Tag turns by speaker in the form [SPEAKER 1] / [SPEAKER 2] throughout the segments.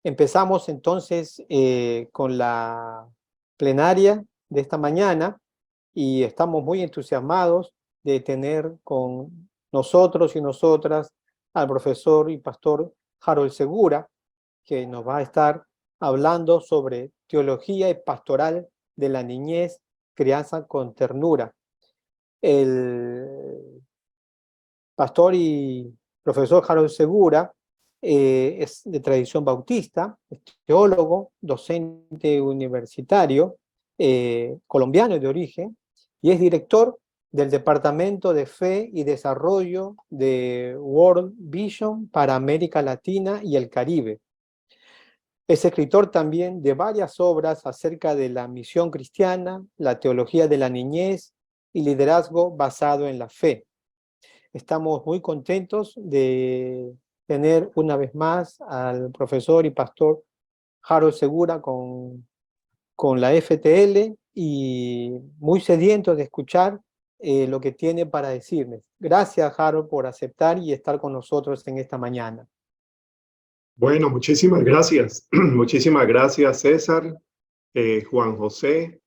[SPEAKER 1] Empezamos entonces con la plenaria de esta mañana y estamos muy entusiasmados de tener con nosotros y nosotras al profesor y pastor Harold Segura, que nos va a estar hablando sobre teología y pastoral de la niñez, crianza con ternura. El pastor y profesor Harold Segura es de tradición bautista, es teólogo, docente universitario, colombiano de origen, y es director del Departamento de Fe y Desarrollo de World Vision para América Latina y el Caribe. Es escritor también de varias obras acerca de la misión cristiana, la teología de la niñez y liderazgo basado en la fe. Estamos muy contentos de tener una vez más al profesor y pastor Harold Segura con la FTL y muy sedientos de escuchar lo que tiene para decirles. Gracias, Harold, por aceptar y estar con nosotros en esta mañana.
[SPEAKER 2] Bueno, muchísimas gracias. Muchísimas gracias, César, Juan José,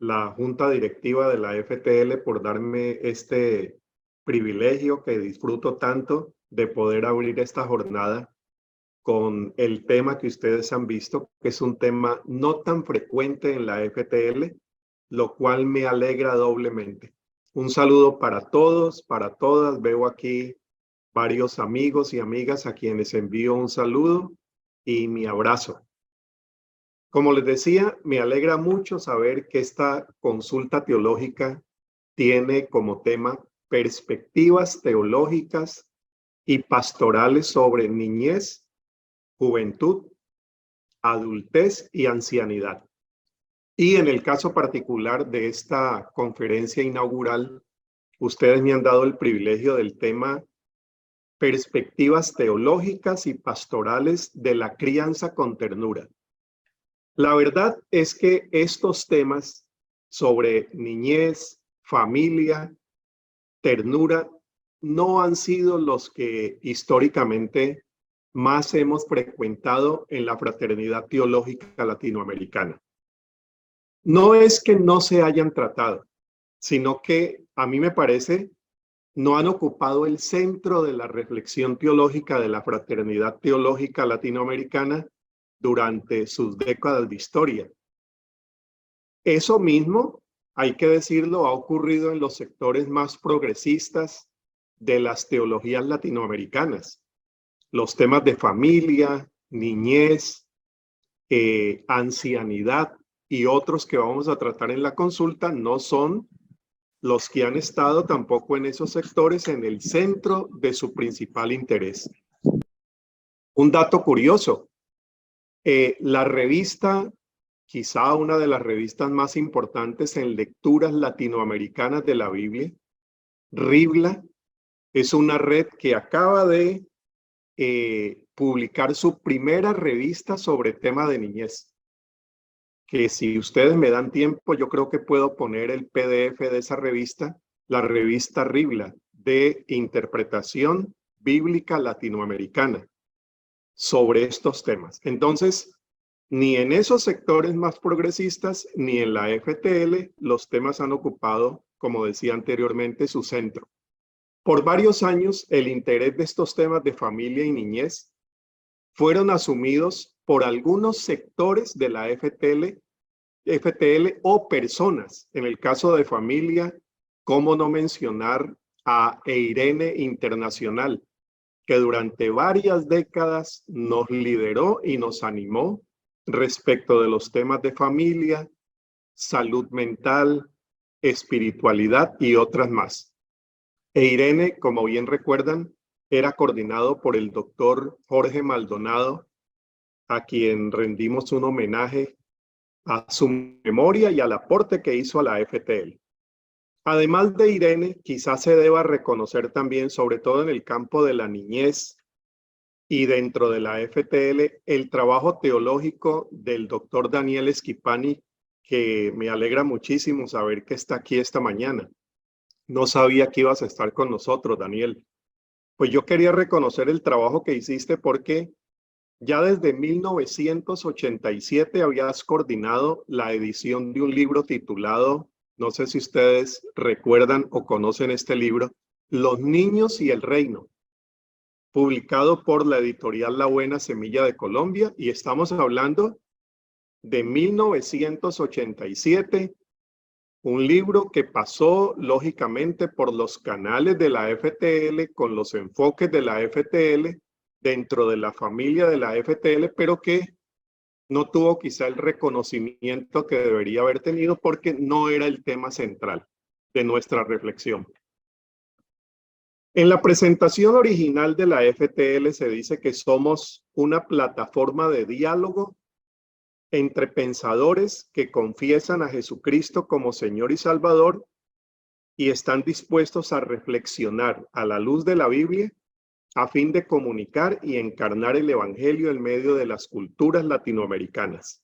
[SPEAKER 2] la Junta Directiva de la FTL por darme este privilegio que disfruto tanto de poder abrir esta jornada con el tema que ustedes han visto, que es un tema no tan frecuente en la FTL, lo cual me alegra doblemente. Un saludo para todos, para todas. Veo aquí varios amigos y amigas a quienes envío un saludo y mi abrazo. Como les decía, me alegra mucho saber que esta consulta teológica tiene como tema perspectivas teológicas y pastorales sobre niñez, juventud, adultez y ancianidad. Y en el caso particular de esta conferencia inaugural, ustedes me han dado el privilegio del tema perspectivas teológicas y pastorales de la crianza con ternura. La verdad es que estos temas sobre niñez, familia, ternura, no han sido los que históricamente más hemos frecuentado en la fraternidad teológica latinoamericana. No es que no se hayan tratado, sino que a mí me parece no han ocupado el centro de la reflexión teológica de la fraternidad teológica latinoamericana durante sus décadas de historia. Eso mismo, hay que decirlo, ha ocurrido en los sectores más progresistas de las teologías latinoamericanas. Los temas de familia, niñez, ancianidad y otros que vamos a tratar en la consulta no son los que han estado tampoco en esos sectores en el centro de su principal interés. Un dato curioso, la revista, quizá una de las revistas más importantes en lecturas latinoamericanas de la Biblia, Ribla, es una red que acaba de publicar su primera revista sobre tema de niñez. Que si ustedes me dan tiempo, yo creo que puedo poner el PDF de esa revista, la revista Ribla, de interpretación bíblica latinoamericana sobre estos temas. Entonces, ni en esos sectores más progresistas, ni en la FTL, los temas han ocupado, como decía anteriormente, su centro. Por varios años, el interés de estos temas de familia y niñez fueron asumidos por algunos sectores de la FTL o personas. En el caso de familia, ¿cómo no mencionar a Eirene Internacional, que durante varias décadas nos lideró y nos animó respecto de los temas de familia, salud mental, espiritualidad y otras más? Eirene, como bien recuerdan, era coordinado por el doctor Jorge Maldonado, a quien rendimos un homenaje a su memoria y al aporte que hizo a la FTL. Además de Irene, quizás se deba reconocer también, sobre todo en el campo de la niñez y dentro de la FTL, el trabajo teológico del doctor Daniel Esquipani, que me alegra muchísimo saber que está aquí esta mañana. No sabía que ibas a estar con nosotros, Daniel. Pues yo quería reconocer el trabajo que hiciste porque Ya desde 1987 habías coordinado la edición de un libro titulado, no sé si ustedes recuerdan o conocen este libro, Los niños y el reino, publicado por la editorial La Buena Semilla de Colombia, y estamos hablando de 1987, un libro que pasó lógicamente por los canales de la FTL, con los enfoques de la FTL, dentro de la familia de la FTL, pero que no tuvo quizá el reconocimiento que debería haber tenido porque no era el tema central de nuestra reflexión. En la presentación original de la FTL se dice que somos una plataforma de diálogo entre pensadores que confiesan a Jesucristo como Señor y Salvador y están dispuestos a reflexionar a la luz de la Biblia a fin de comunicar y encarnar el Evangelio en medio de las culturas latinoamericanas.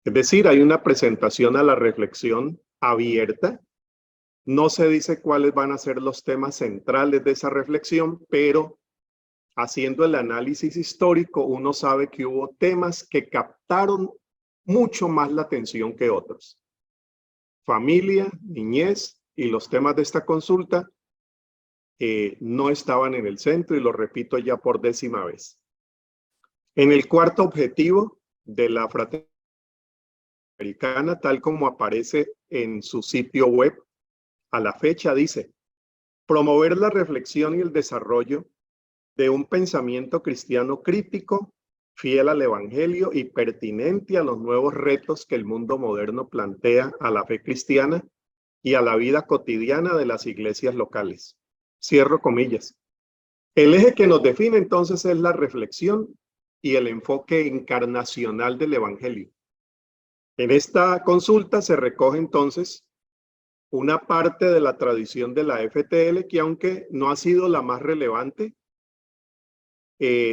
[SPEAKER 2] Es decir, hay una presentación a la reflexión abierta. No se dice cuáles van a ser los temas centrales de esa reflexión, pero haciendo el análisis histórico, uno sabe que hubo temas que captaron mucho más la atención que otros. Familia, niñez y los temas de esta consulta no estaban en el centro, y lo repito ya por 10ª vez. En el cuarto objetivo de la Fraternidad Americana, tal como aparece en su sitio web, a la fecha dice: promover la reflexión y el desarrollo de un pensamiento cristiano crítico, fiel al Evangelio y pertinente a los nuevos retos que el mundo moderno plantea a la fe cristiana y a la vida cotidiana de las iglesias locales. Cierro comillas. El eje que nos define entonces es la reflexión y el enfoque encarnacional del Evangelio. En esta consulta se recoge entonces una parte de la tradición de la FTL que, aunque no ha sido la más relevante,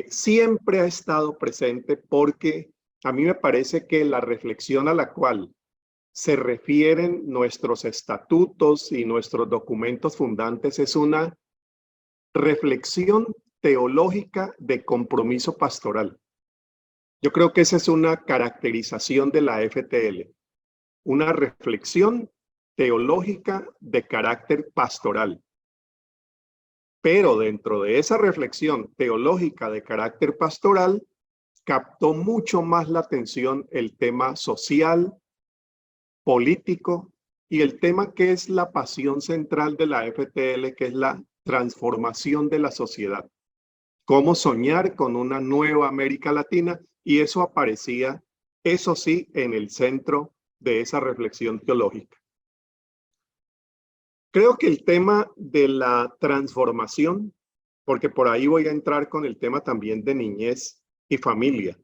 [SPEAKER 2] siempre ha estado presente, porque a mí me parece que la reflexión a la cual se refieren nuestros estatutos y nuestros documentos fundantes es una reflexión teológica de compromiso pastoral. Yo creo que esa es una caracterización de la FTL, una reflexión teológica de carácter pastoral. Pero dentro de esa reflexión teológica de carácter pastoral, captó mucho más la atención el tema social, político y el tema que es la pasión central de la FTL, que es la transformación de la sociedad. Cómo soñar con una nueva América Latina, y eso aparecía, eso sí, en el centro de esa reflexión teológica. Creo que el tema de la transformación, porque por ahí voy a entrar con el tema también de niñez y familia,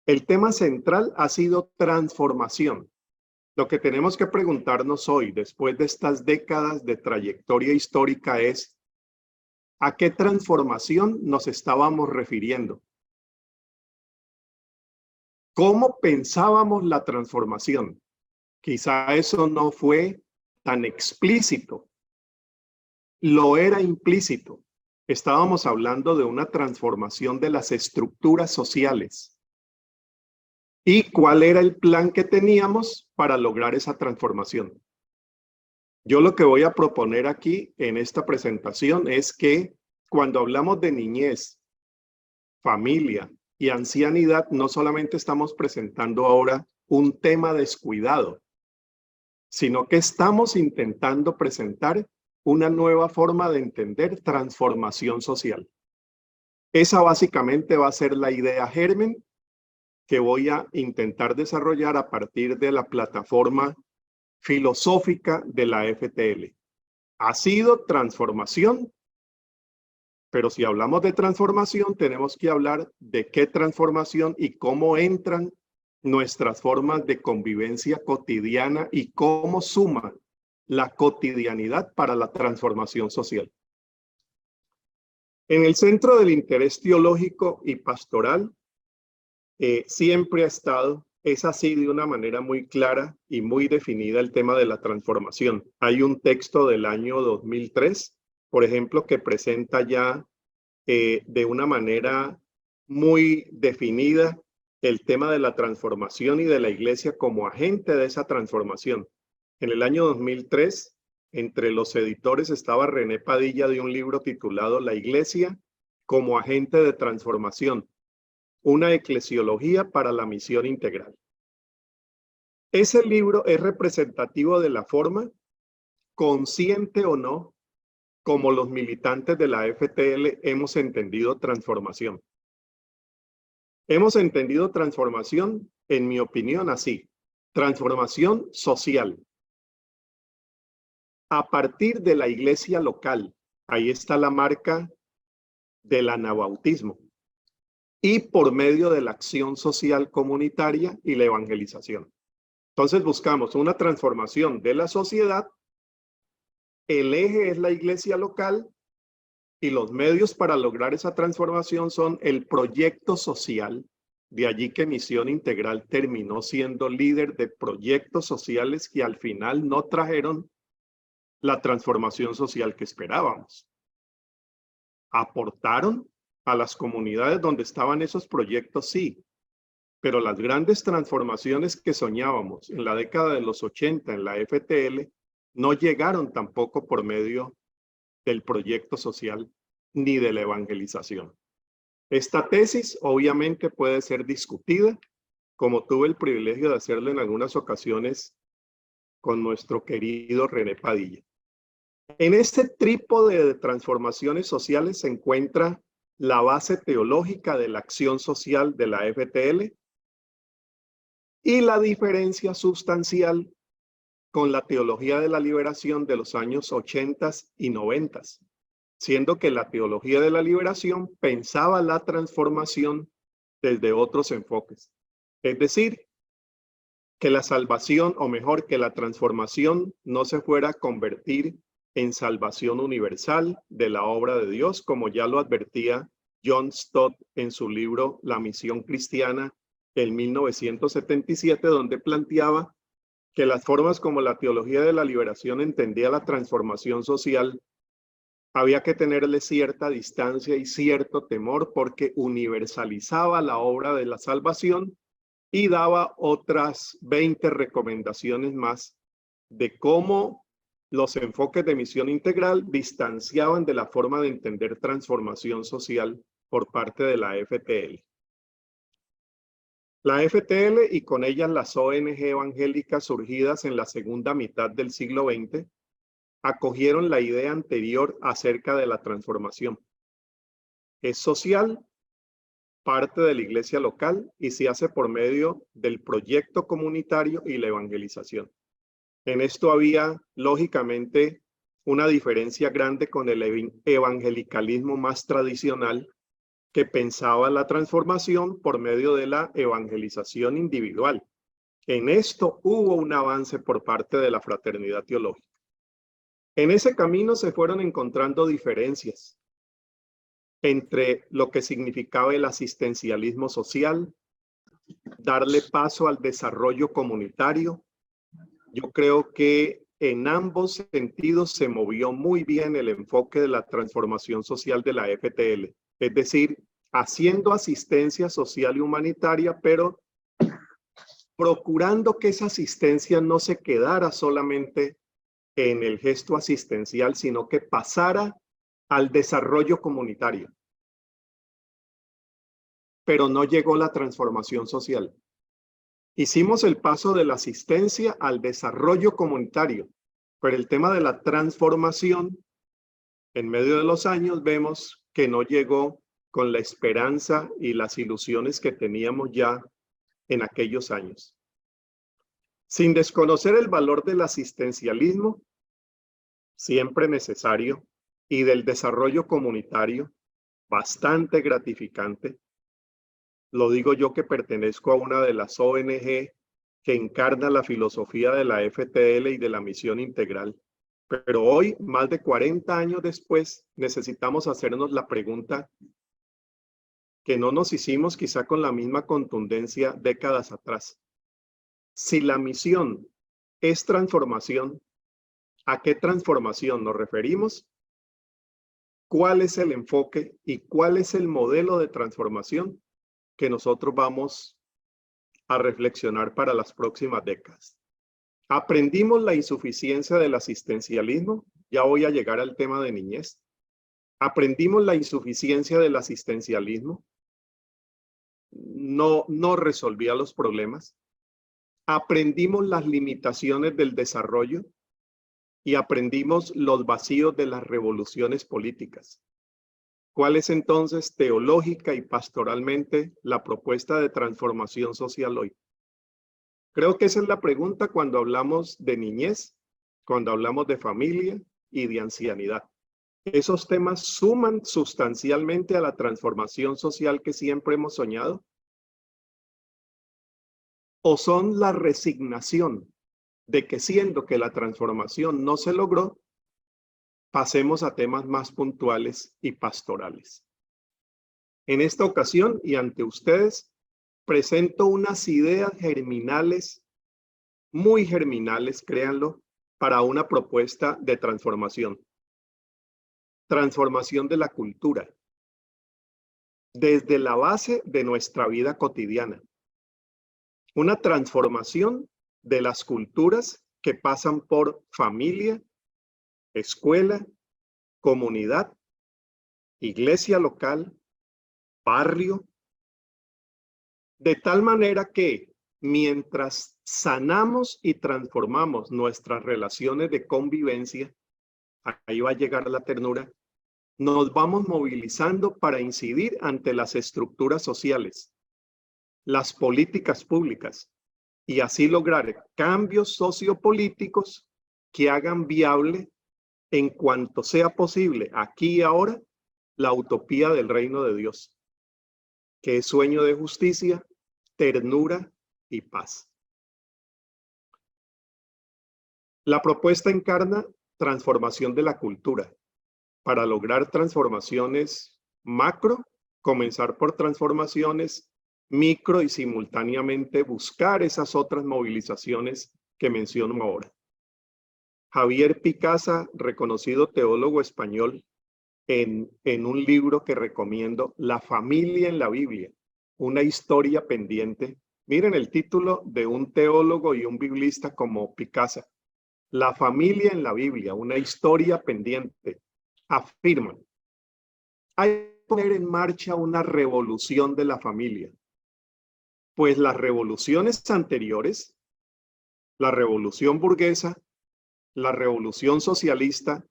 [SPEAKER 2] el tema central ha sido transformación. Lo que tenemos que preguntarnos hoy, después de estas décadas de trayectoria histórica, es ¿a qué transformación nos estábamos refiriendo? ¿Cómo pensábamos la transformación? Quizá eso no fue tan explícito. Lo era implícito. Estábamos hablando de una transformación de las estructuras sociales. ¿Y cuál era el plan que teníamos para lograr esa transformación? Yo lo que voy a proponer aquí en esta presentación es que cuando hablamos de niñez, familia y ancianidad, no solamente estamos presentando ahora un tema descuidado, sino que estamos intentando presentar una nueva forma de entender transformación social. Esa básicamente va a ser la idea germen que voy a intentar desarrollar a partir de la plataforma filosófica de la FTL. Ha sido transformación, pero si hablamos de transformación, tenemos que hablar de qué transformación y cómo entran nuestras formas de convivencia cotidiana y cómo suma la cotidianidad para la transformación social. En el centro del interés teológico y pastoral siempre ha estado, es así de una manera muy clara y muy definida, el tema de la transformación. Hay un texto del año 2003, por ejemplo, que presenta ya de una manera muy definida el tema de la transformación y de la iglesia como agente de esa transformación. En el año 2003, entre los editores estaba René Padilla de un libro titulado La Iglesia como agente de transformación, una eclesiología para la misión integral. Ese libro es representativo de la forma, consciente o no, como los militantes de la FTL hemos entendido transformación. Hemos entendido transformación, en mi opinión, así: transformación social. A partir de la iglesia local, ahí está la marca del anabautismo, y por medio de la acción social comunitaria y la evangelización. Entonces buscamos una transformación de la sociedad, el eje es la iglesia local, y los medios para lograr esa transformación son el proyecto social. De allí que Misión Integral terminó siendo líder de proyectos sociales que al final no trajeron la transformación social que esperábamos. Aportaron a las comunidades donde estaban esos proyectos, sí, pero las grandes transformaciones que soñábamos en la década de los 80 en la FTL no llegaron tampoco por medio del proyecto social ni de la evangelización. Esta tesis obviamente puede ser discutida, como tuve el privilegio de hacerlo en algunas ocasiones con nuestro querido René Padilla. En este trípode de transformaciones sociales se encuentra la base teológica de la acción social de la FTL y la diferencia sustancial con la teología de la liberación de los años 80 y 90, siendo que la teología de la liberación pensaba la transformación desde otros enfoques. Es decir, que la salvación, o mejor, que la transformación no se fuera a convertir en salvación universal de la obra de Dios, como ya lo advertía John Stott en su libro La Misión Cristiana en 1977, donde planteaba que las formas como la teología de la liberación entendía la transformación social había que tenerle cierta distancia y cierto temor, porque universalizaba la obra de la salvación y daba otras 20 recomendaciones más de cómo los enfoques de misión integral distanciaban de la forma de entender transformación social por parte de la FTL. La FTL y con ellas las ONG evangélicas surgidas en la segunda mitad del siglo XX acogieron la idea anterior acerca de la transformación. Es social, parte de la iglesia local y se hace por medio del proyecto comunitario y la evangelización. En esto había, lógicamente, una diferencia grande con el evangelicalismo más tradicional, que pensaba la transformación por medio de la evangelización individual. En esto hubo un avance por parte de la fraternidad teológica. En ese camino se fueron encontrando diferencias entre lo que significaba el asistencialismo social, darle paso al desarrollo comunitario. Yo creo que en ambos sentidos se movió muy bien el enfoque de la transformación social de la FTL, es decir, haciendo asistencia social y humanitaria, pero procurando que esa asistencia no se quedara solamente en el gesto asistencial, sino que pasara al desarrollo comunitario. Pero no llegó la transformación social. Hicimos el paso de la asistencia al desarrollo comunitario, pero el tema de la transformación, en medio de los años, vemos que no llegó con la esperanza y las ilusiones que teníamos ya en aquellos años. Sin desconocer el valor del asistencialismo, siempre necesario, y del desarrollo comunitario, bastante gratificante. Lo digo yo, que pertenezco a una de las ONG que encarna la filosofía de la FTL y de la misión integral. Pero hoy, más de 40 años después, necesitamos hacernos la pregunta que no nos hicimos quizá con la misma contundencia décadas atrás. Si la misión es transformación, ¿a qué transformación nos referimos? cuál es el enfoque y cuál es el modelo de transformación que nosotros vamos a reflexionar para las próximas décadas. Aprendimos la insuficiencia del asistencialismo. Ya voy a llegar al tema de niñez. Aprendimos la insuficiencia del asistencialismo. No resolvía los problemas. Aprendimos las limitaciones del desarrollo y aprendimos los vacíos de las revoluciones políticas. ¿Cuál es entonces teológica y pastoralmente la propuesta de transformación social hoy? Creo que esa es la pregunta cuando hablamos de niñez, cuando hablamos de familia y de ancianidad. ¿Esos temas suman sustancialmente a la transformación social que siempre hemos soñado? ¿O son la resignación de que siendo que la transformación no se logró, pasemos a temas más puntuales y pastorales? En esta ocasión y ante ustedes, presento unas ideas germinales, muy germinales, créanlo, para una propuesta de transformación. Transformación de la cultura, desde la base de nuestra vida cotidiana. Una transformación de las culturas que pasan por familia, escuela, comunidad, iglesia local, barrio, de tal manera que mientras sanamos y transformamos nuestras relaciones de convivencia, ahí va a llegar la ternura, nos vamos movilizando para incidir ante las estructuras sociales, las políticas públicas, y así lograr cambios sociopolíticos que hagan viable, en cuanto sea posible, aquí y ahora, la utopía del reino de Dios, que es sueño de justicia, ternura y paz. La propuesta encarna transformación de la cultura. Para lograr transformaciones macro, comenzar por transformaciones micro y simultáneamente buscar esas otras movilizaciones que menciono ahora. Javier Picasa, reconocido teólogo español, en un libro que recomiendo, La familia en la Biblia, una historia pendiente. Miren el título de un teólogo y un biblista como Picasa. La familia en la Biblia, una historia pendiente. Afirman, hay que poner en marcha una revolución de la familia. Pues las revoluciones anteriores, la revolución burguesa, la revolución socialista,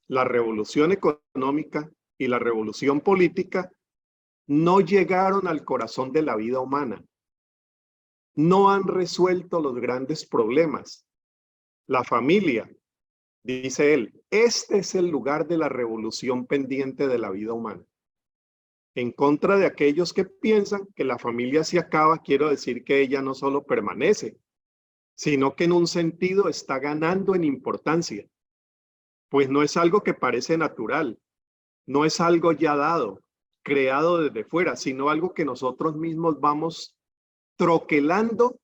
[SPEAKER 2] la revolución económica y la revolución política, no llegaron al corazón de la vida humana. No han resuelto los grandes problemas. La familia, dice él, este es el lugar de la revolución pendiente de la vida humana. En contra de aquellos que piensan que la familia se acaba, quiero decir que ella no solo permanece, sino que en un sentido está ganando en importancia. Pues no es algo que parece natural, no es algo ya dado, creado desde fuera, sino algo que nosotros mismos vamos troquelando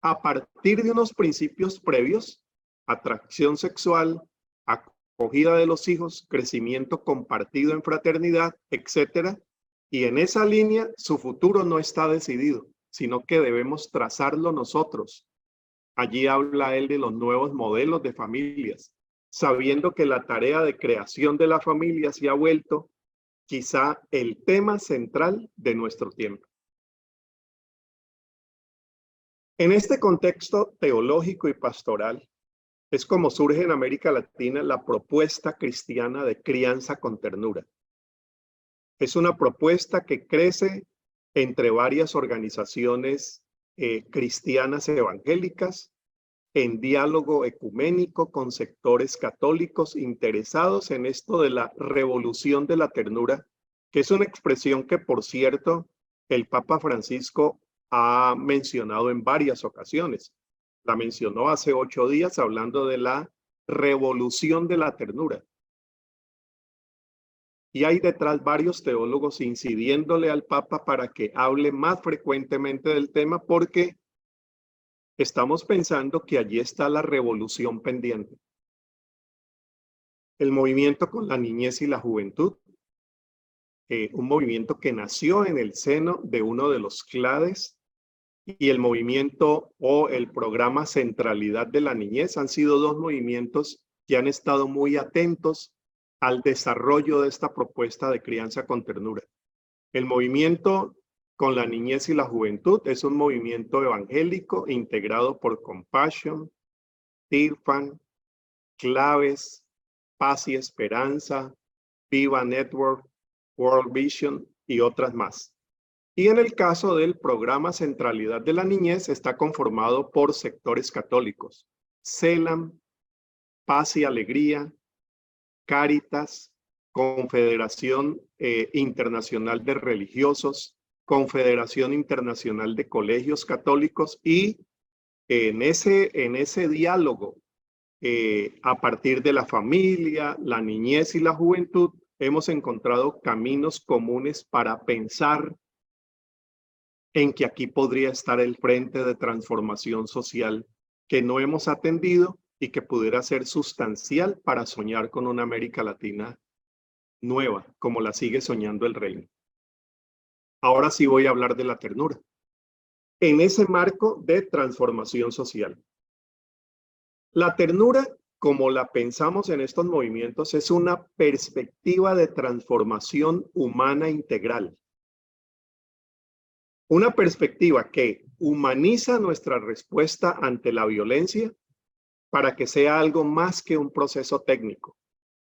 [SPEAKER 2] a partir de unos principios previos: atracción sexual, acogida de los hijos, crecimiento compartido en fraternidad, etcétera. Y en esa línea su futuro no está decidido, sino que debemos trazarlo nosotros. Allí habla él de los nuevos modelos de familias, sabiendo que la tarea de creación de la familia se ha vuelto quizá el tema central de nuestro tiempo. En este contexto teológico y pastoral, es como surge en América Latina la propuesta cristiana de crianza con ternura. Es una propuesta que crece entre varias organizaciones cristianas evangélicas, en diálogo ecuménico con sectores católicos interesados en esto de la revolución de la ternura, que es una expresión que, por cierto, el Papa Francisco ha mencionado en varias ocasiones. La mencionó hace 8 días hablando de la revolución de la ternura. Y hay detrás varios teólogos incidiéndole al Papa para que hable más frecuentemente del tema, porque estamos pensando que allí está la revolución pendiente. El movimiento con la niñez y la juventud un movimiento que nació en el seno de uno de los CLADES, y el movimiento o el programa Centralidad de la Niñez han sido dos movimientos que han estado muy atentos al desarrollo de esta propuesta de crianza con ternura. El movimiento con la niñez y la juventud es un movimiento evangélico integrado por Compassion, TIRFAN, Claves, Paz y Esperanza, Viva Network, World Vision y otras más. Y en el caso del programa Centralidad de la Niñez está conformado por sectores católicos: CELAM, Paz y Alegría, Cáritas, Confederación Internacional de Religiosos, Confederación Internacional de Colegios Católicos, y en ese diálogo, a partir de la familia, la niñez y la juventud, hemos encontrado caminos comunes para pensar en que aquí podría estar el frente de transformación social que no hemos atendido y que pudiera ser sustancial para soñar con una América Latina nueva, como la sigue soñando el reino. Ahora sí voy a hablar de la ternura, en ese marco de transformación social. La ternura, como la pensamos en estos movimientos, es una perspectiva de transformación humana integral. Una perspectiva que humaniza nuestra respuesta ante la violencia para que sea algo más que un proceso técnico,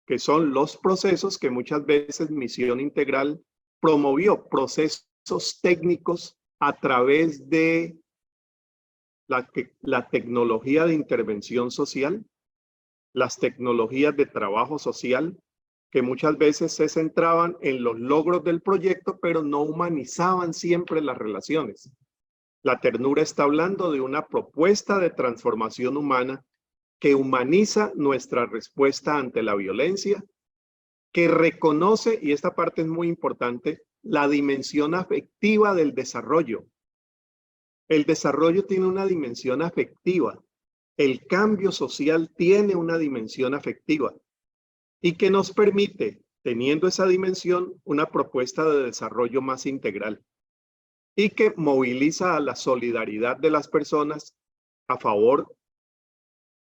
[SPEAKER 2] que son los procesos que muchas veces Misión Integral promovió, procesos técnicos a través de la tecnología de intervención social, las tecnologías de trabajo social, que muchas veces se centraban en los logros del proyecto, pero no humanizaban siempre las relaciones. La ternura está hablando de una propuesta de transformación humana que humaniza nuestra respuesta ante la violencia, que reconoce, y esta parte es muy importante, la dimensión afectiva del desarrollo. El desarrollo tiene una dimensión afectiva. El cambio social tiene una dimensión afectiva y que nos permite, teniendo esa dimensión, una propuesta de desarrollo más integral y que moviliza a la solidaridad de las personas a favor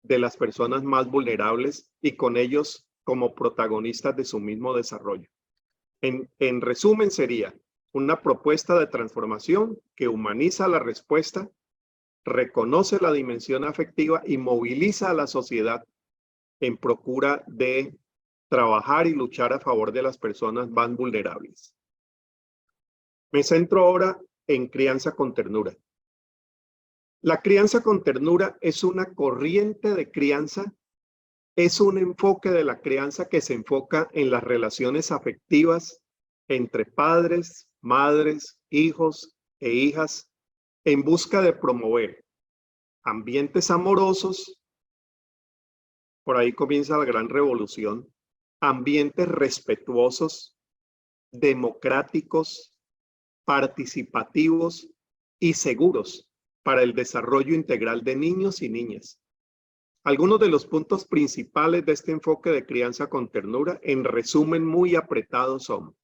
[SPEAKER 2] de las personas más vulnerables y con ellos como protagonistas de su mismo desarrollo. En resumen, sería una propuesta de transformación que humaniza la respuesta, reconoce la dimensión afectiva y moviliza a la sociedad en procura de trabajar y luchar a favor de las personas más vulnerables. Me centro ahora en crianza con ternura. La crianza con ternura es una corriente de crianza, es un enfoque de la crianza que se enfoca en las relaciones afectivas entre padres, madres, hijos e hijas, en busca de promover ambientes amorosos. Por ahí comienza la gran revolución. Ambientes respetuosos, democráticos, participativos y seguros para el desarrollo integral de niños y niñas. Algunos de los puntos principales de este enfoque de crianza con ternura, en resumen muy apretado, son: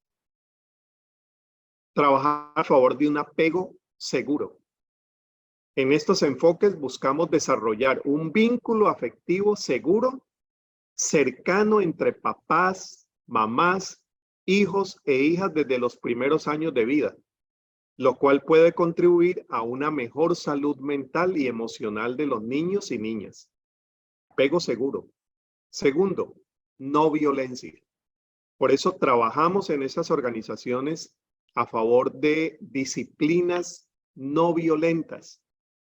[SPEAKER 2] trabajar a favor de un apego seguro. En estos enfoques buscamos desarrollar un vínculo afectivo seguro, cercano entre papás, mamás, hijos e hijas desde los primeros años de vida, lo cual puede contribuir a una mejor salud mental y emocional de los niños y niñas. Apego seguro. Segundo, no violencia. Por eso trabajamos en esas organizaciones a favor de disciplinas no violentas.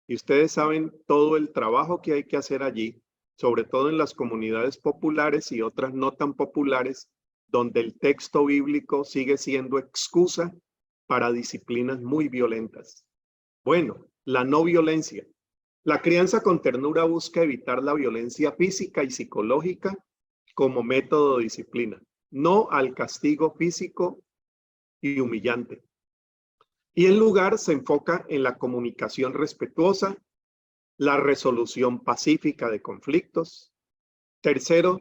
[SPEAKER 2] Y ustedes saben todo el trabajo que hay que hacer allí, sobre todo en las comunidades populares y otras no tan populares, donde el texto bíblico sigue siendo excusa para disciplinas muy violentas. Bueno, la no violencia. La crianza con ternura busca evitar la violencia física y psicológica como método de disciplina, no al castigo físico y humillante. Y en lugar se enfoca en la comunicación respetuosa, la resolución pacífica de conflictos. Tercero,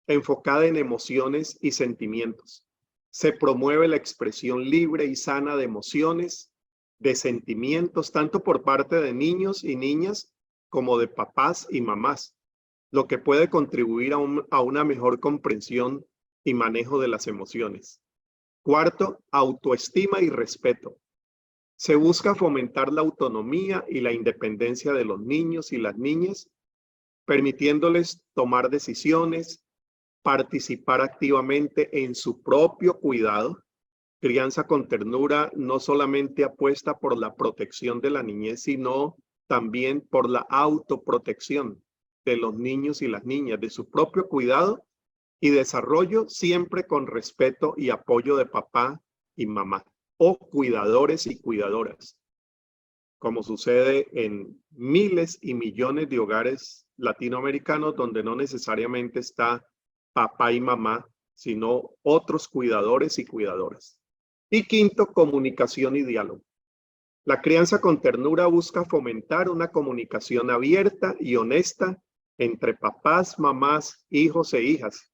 [SPEAKER 2] enfocada en emociones y sentimientos. se promueve la expresión libre y sana de emociones, de sentimientos, tanto por parte de niños y niñas como de papás y mamás, lo que puede contribuir a una mejor comprensión y manejo de las emociones. Cuarto, autoestima y respeto. Se busca fomentar la autonomía y la independencia de los niños y las niñas, permitiéndoles tomar decisiones, participar activamente en su propio cuidado. Crianza con ternura no solamente apuesta por la protección de la niñez, sino también por la autoprotección de los niños y las niñas, de su propio cuidado y desarrollo, siempre con respeto y apoyo de papá y mamá, o cuidadores y cuidadoras, como sucede en miles y millones de hogares latinoamericanos donde no necesariamente está papá y mamá, sino otros cuidadores y cuidadoras. Y quinto, comunicación y diálogo. La crianza con ternura busca fomentar una comunicación abierta y honesta entre papás, mamás, hijos e hijas,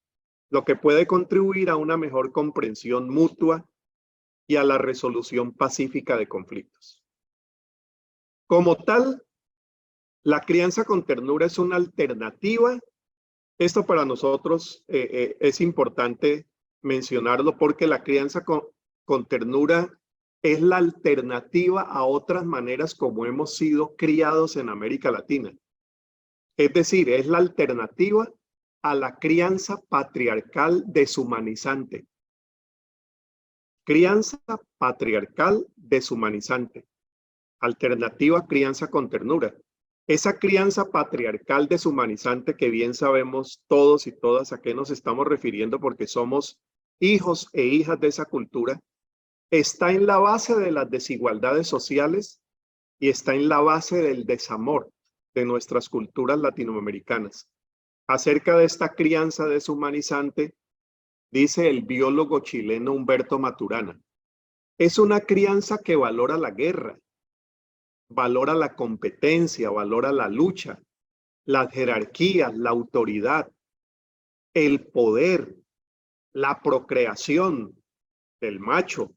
[SPEAKER 2] lo que puede contribuir a una mejor comprensión mutua y a la resolución pacífica de conflictos. Como tal, la crianza con ternura es una alternativa. Esto para nosotros es importante mencionarlo porque la crianza con ternura es la alternativa a otras maneras como hemos sido criados en América Latina. Es decir, es la alternativa a la crianza patriarcal deshumanizante. Crianza patriarcal deshumanizante. Alternativa crianza con ternura. Esa crianza patriarcal deshumanizante que bien sabemos todos y todas a qué nos estamos refiriendo porque somos hijos e hijas de esa cultura, está en la base de las desigualdades sociales y está en la base del desamor de nuestras culturas latinoamericanas. Acerca de esta crianza deshumanizante, dice el biólogo chileno Humberto Maturana, es una crianza que valora la guerra, valora la competencia, valora la lucha, las jerarquías, la autoridad, el poder, la procreación del macho,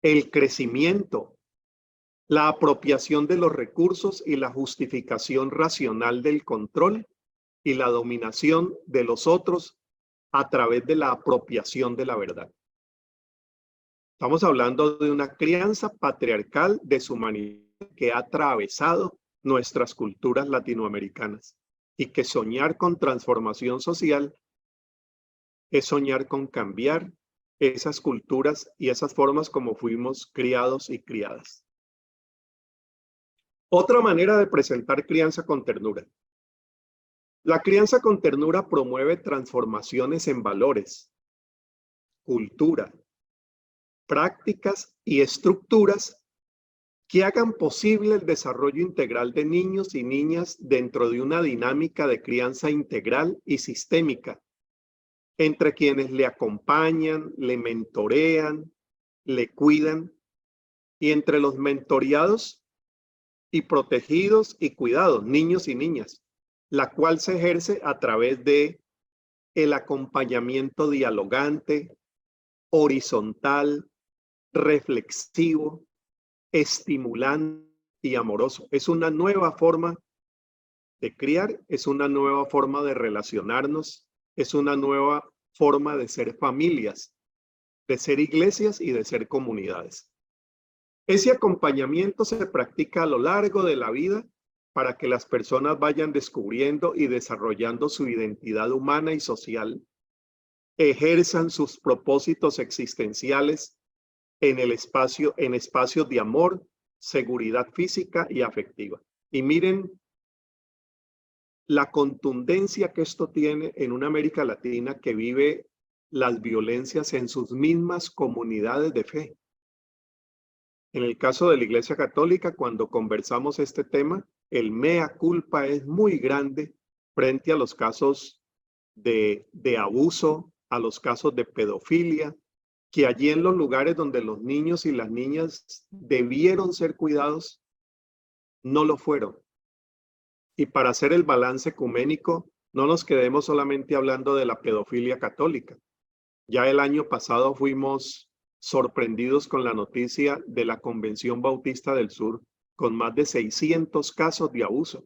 [SPEAKER 2] el crecimiento, la apropiación de los recursos y la justificación racional del control y la dominación de los otros a través de la apropiación de la verdad. Estamos hablando de una crianza patriarcal deshumanizada que ha atravesado nuestras culturas latinoamericanas y que soñar con transformación social es soñar con cambiar esas culturas y esas formas como fuimos criados y criadas. Otra manera de presentar crianza con ternura. La crianza con ternura promueve transformaciones en valores, cultura, prácticas y estructuras que hagan posible el desarrollo integral de niños y niñas dentro de una dinámica de crianza integral y sistémica, entre quienes le acompañan, le mentorean, le cuidan, y entre los mentoreados y protegidos y cuidados, niños y niñas, la cual se ejerce a través de el acompañamiento dialogante, horizontal, reflexivo, estimulante y amoroso. Es una nueva forma de criar, es una nueva forma de relacionarnos, es una nueva forma de ser familias, de ser iglesias y de ser comunidades. Ese acompañamiento se practica a lo largo de la vida para que las personas vayan descubriendo y desarrollando su identidad humana y social, ejerzan sus propósitos existenciales en espacios de amor, seguridad física y afectiva. Y miren la contundencia que esto tiene en una América Latina que vive las violencias en sus mismas comunidades de fe. En el caso de la Iglesia Católica, cuando conversamos este tema, el mea culpa es muy grande frente a los casos de abuso, a los casos de pedofilia, que allí en los lugares donde los niños y las niñas debieron ser cuidados, no lo fueron. Y para hacer el balance ecuménico, no nos quedemos solamente hablando de la pedofilia católica. Ya el año pasado fuimos sorprendidos con la noticia de la Convención Bautista del Sur, con más de 600 casos de abuso.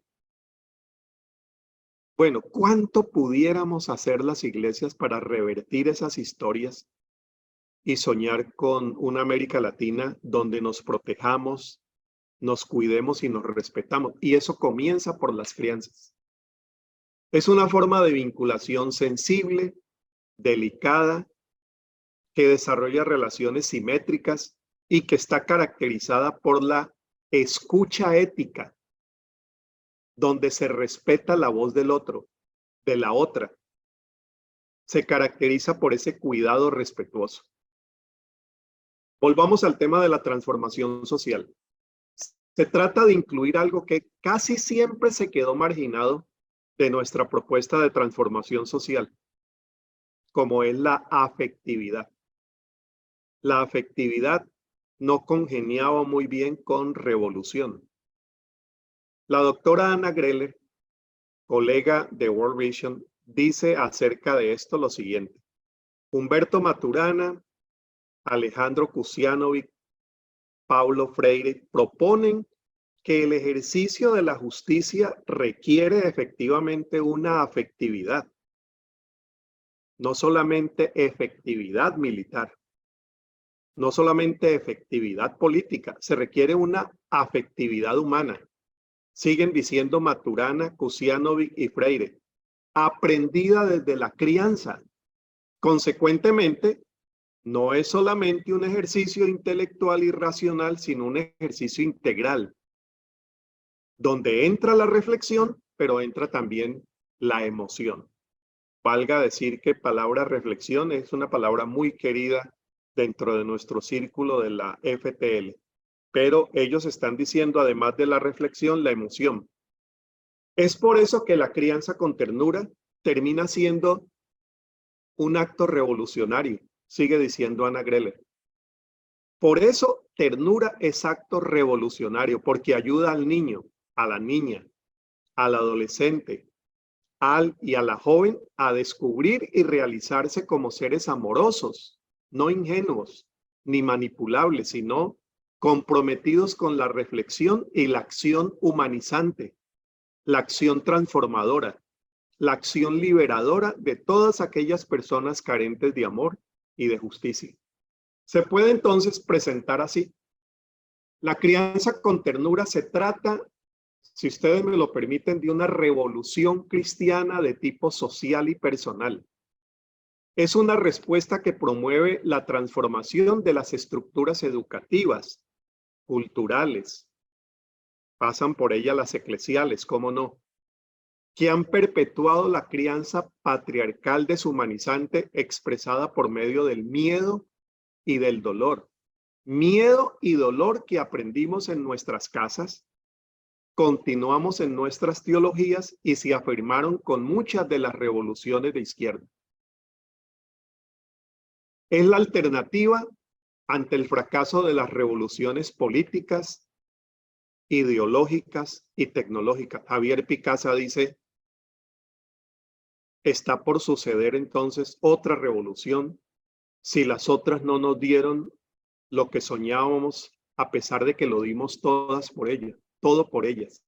[SPEAKER 2] Bueno, ¿cuánto pudiéramos hacer las iglesias para revertir esas historias y soñar con una América Latina donde nos protejamos, nos cuidemos y nos respetamos? Y eso comienza por las crianzas. Es una forma de vinculación sensible, delicada, que desarrolla relaciones simétricas y que está caracterizada por la escucha ética, donde se respeta la voz del otro, de la otra. Se caracteriza por ese cuidado respetuoso. Volvamos al tema de la transformación social. Se trata de incluir algo que casi siempre se quedó marginado de nuestra propuesta de transformación social, como es la afectividad. La afectividad no congeniaba muy bien con revolución. La doctora Ana Greller, colega de World Vision, dice acerca de esto lo siguiente. Humberto Maturana, Alejandro Kusianovic, Paulo Freire proponen que el ejercicio de la justicia requiere efectivamente una afectividad, no solamente efectividad militar, no solamente efectividad política, se requiere una afectividad humana. Siguen diciendo Maturana, Kusianovic y Freire, aprendida desde la crianza. Consecuentemente, no es solamente un ejercicio intelectual y racional, sino un ejercicio integral, donde entra la reflexión, pero entra también la emoción. Valga decir que palabra reflexión es una palabra muy querida dentro de nuestro círculo de la FTL, pero ellos están diciendo, además de la reflexión, la emoción. Es por eso que la crianza con ternura termina siendo un acto revolucionario, sigue diciendo Ana Greller. Por eso, ternura es acto revolucionario, porque ayuda al niño, a la niña, al adolescente, al y a la joven a descubrir y realizarse como seres amorosos, no ingenuos ni manipulables, sino comprometidos con la reflexión y la acción humanizante, la acción transformadora, la acción liberadora de todas aquellas personas carentes de amor y de justicia. Se puede entonces presentar así. La crianza con ternura se trata, si ustedes me lo permiten, de una revolución cristiana de tipo social y personal. Es una respuesta que promueve la transformación de las estructuras educativas, culturales, pasan por ella las eclesiales, ¿cómo no?, que han perpetuado la crianza patriarcal deshumanizante expresada por medio del miedo y del dolor. Miedo y dolor que aprendimos en nuestras casas, continuamos en nuestras teologías y se afirmaron con muchas de las revoluciones de izquierda. Es la alternativa ante el fracaso de las revoluciones políticas, ideológicas y tecnológicas. Javier Picasa dice, está por suceder entonces otra revolución si las otras no nos dieron lo que soñábamos, a pesar de que lo dimos todas por ellas, todo por ellas.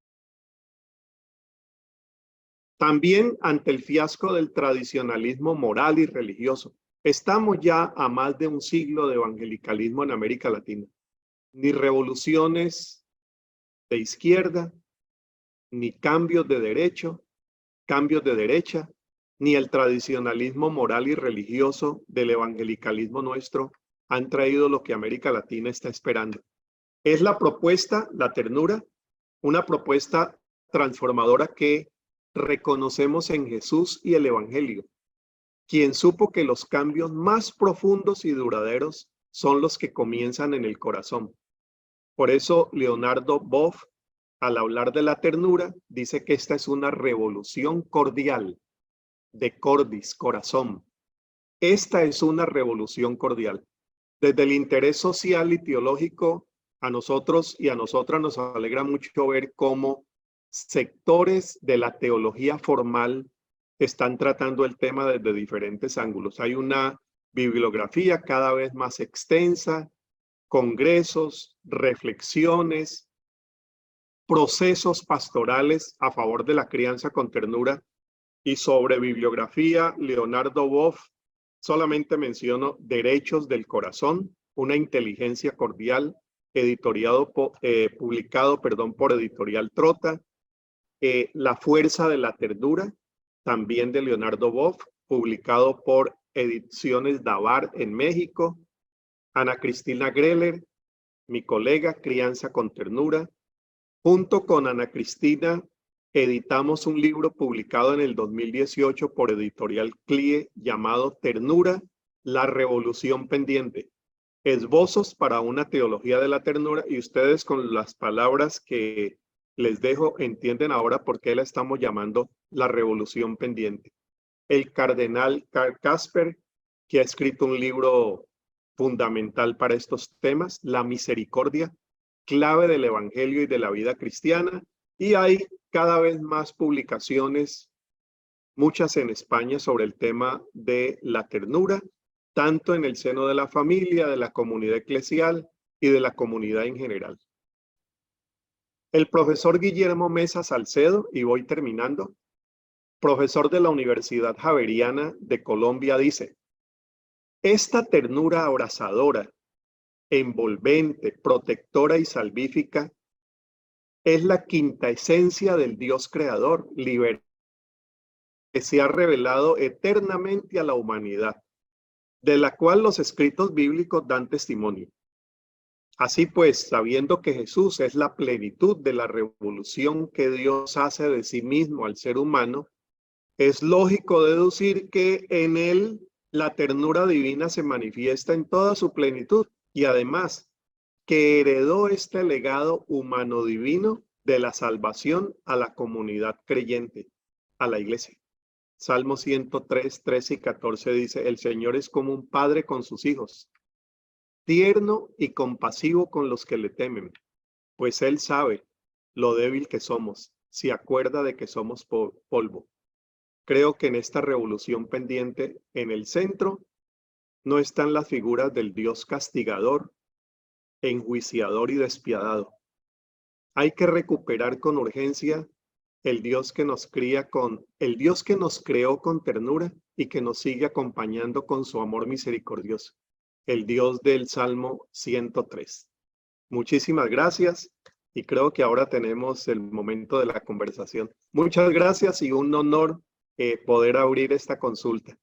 [SPEAKER 2] También ante el fiasco del tradicionalismo moral y religioso. Estamos ya a más de un siglo de evangelicalismo en América Latina. Ni revoluciones de izquierda, ni cambios de derecha, ni el tradicionalismo moral y religioso del evangelicalismo nuestro han traído lo que América Latina está esperando. Es la propuesta, la ternura, una propuesta transformadora que reconocemos en Jesús y el Evangelio, quien supo que los cambios más profundos y duraderos son los que comienzan en el corazón. Por eso Leonardo Boff, al hablar de la ternura, dice que esta es una revolución cordial, de cordis, corazón. Esta es una revolución cordial. Desde el interés social y teológico, a nosotros y a nosotras nos alegra mucho ver cómo sectores de la teología formal están tratando el tema desde diferentes ángulos. Hay una bibliografía cada vez más extensa, congresos, reflexiones, procesos pastorales a favor de la crianza con ternura. Y sobre bibliografía, Leonardo Boff, solamente menciono Derechos del Corazón, una inteligencia cordial, publicado por Editorial Trota. La Fuerza de la Ternura, también de Leonardo Boff, publicado por Ediciones Davar en México. Ana Cristina Greller, mi colega, Crianza con Ternura. Junto con Ana Cristina, editamos un libro publicado en el 2018 por Editorial CLIE llamado Ternura, la revolución pendiente. Esbozos para una teología de la ternura, y ustedes con las palabras que les dejo entienden ahora por qué la estamos llamando la revolución pendiente. El cardenal Karl Casper, que ha escrito un libro fundamental para estos temas, La misericordia, clave del evangelio y de la vida cristiana, y hay cada vez más publicaciones, muchas en España, sobre el tema de la ternura, tanto en el seno de la familia, de la comunidad eclesial y de la comunidad en general. El profesor Guillermo Mesa Salcedo, y voy terminando, profesor de la Universidad Javeriana de Colombia, dice: esta ternura abrazadora, envolvente, protectora y salvífica es la quinta esencia del Dios creador, liberador, que se ha revelado eternamente a la humanidad, de la cual los escritos bíblicos dan testimonio. Así pues, sabiendo que Jesús es la plenitud de la revolución que Dios hace de sí mismo al ser humano, es lógico deducir que en él la ternura divina se manifiesta en toda su plenitud, y además que heredó este legado humano divino de la salvación a la comunidad creyente, a la iglesia. Salmo 103, 13 y 14 dice: el Señor es como un padre con sus hijos, tierno y compasivo con los que le temen, pues Él sabe lo débil que somos, se acuerda de que somos polvo. Creo que en esta revolución pendiente, en el centro, no están las figuras del Dios castigador, enjuiciador y despiadado. Hay que recuperar con urgencia el Dios que nos creó con ternura y que nos sigue acompañando con su amor misericordioso, el Dios del Salmo 103. Muchísimas gracias, y creo que ahora tenemos el momento de la conversación. Muchas gracias y un honor poder abrir esta consulta.